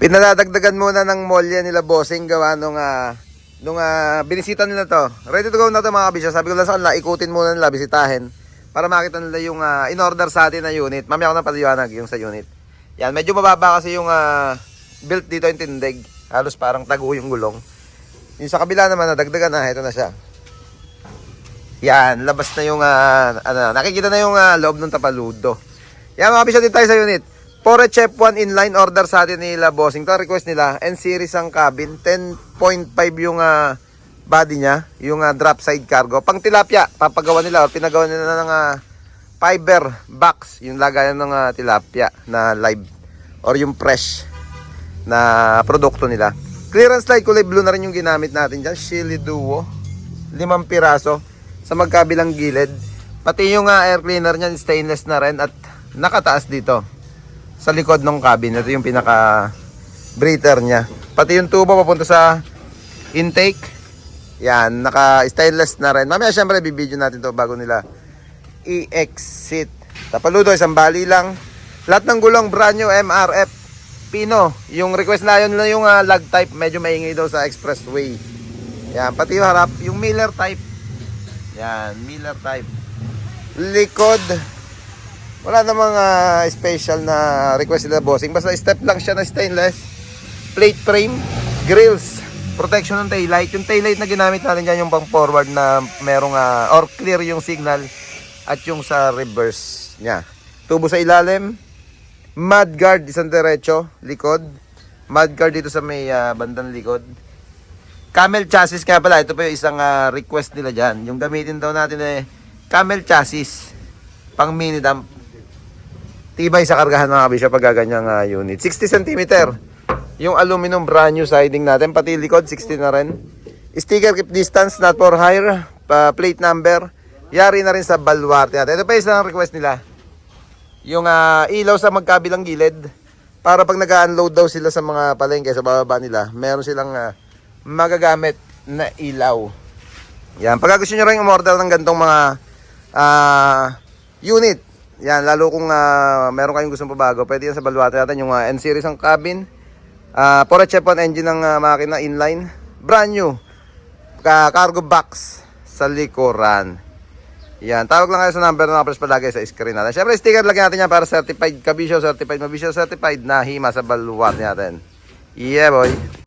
Pinadadagdagan muna ng molya nila bossing gawa nung binisita nila to. Ready to go na to mga kabisyo. Sabi ko lang sa kanila, ikutin muna nila, bisitahin. Para makita nila yung in-order sa atin na unit. Mamaya ako na paliwanag yung sa unit. Yan, medyo mababa kasi yung built dito yung tindig. Halos parang tago yung gulong. Yung sa kabila naman, nadagdagan na. Ito na siya. Yan, labas na yung, nakikita na yung loob ng tapaludo. Yan mga kabisyo, dito tayo sa unit. Pore Chef 1 inline order sa atin nila bossing. Ito request nila. N-series ang cabin. 10.5 yung body niya. Yung drop side cargo. Pang tilapia, papagawa nila or pinagawa nila ng fiber box. Yung lagayan ng tilapia na live. Or yung fresh na produkto nila. Clearance light kulay blue na rin yung ginamit natin dyan. Chili Duo. 5 piraso. Sa magkabilang gilid. Pati yung air cleaner niyan stainless na rin. At nakataas dito. Sa likod ng cabin. Ito yung pinaka breather niya. Pati yung tubo papunta sa intake. Yan. Naka stainless na rin. Mamaya syempre bibidyo natin to bago nila i-exit. Tapaludo isang bali lang. Lahat ng gulong brand new MRF Pino. Yung request na yun yung lug type. Medyo maingay daw sa expressway. Yan. Pati yung harap. Yung Miller type. Yan. Miller type. Likod. Wala namang special na request nila bossing. Basta step lang siya na stainless. Plate frame. Grills. Protection ng taillight. Yung taillight na ginamit natin dyan yung pang forward na merong or clear yung signal. At yung sa reverse nya. Tubo sa ilalim. Mudguard isang diretso. Likod. Mudguard dito sa may bandang likod. Camel chassis kaya pala. Ito pa yung isang request nila dyan. Yung gamitin daw natin camel chassis. Pang mini dump. Tibay sa kargahan mga kabisyo pag gaganyang unit. 60 cm. Yung aluminum brand new siding natin. Pati likod 60 na rin. Sticker keep distance not for hire. Plate number. Yari na rin sa baluarte natin. Ito pa isang request nila. Yung ilaw sa magkabilang gilid. Para pag nag-unload daw sila sa mga palengke sa bababa nila. Meron silang magagamit na ilaw. Yan. Pag gusto nyo rin umorder ng gantong mga unit. Yan, lalo kung meron kayong gustong pabago, pwede yan sa baluarte natin yung N-series ang cabin. Pore Chef 1 engine ng makina inline. Brand new. Cargo box sa likuran. Yan, tawag lang kayo sa number na press palagi sa screen natin. Siyempre, sticker lagyan natin yan para certified kabisyo, certified mabisyo, certified na hima sa baluarte natin. Yeah, boy.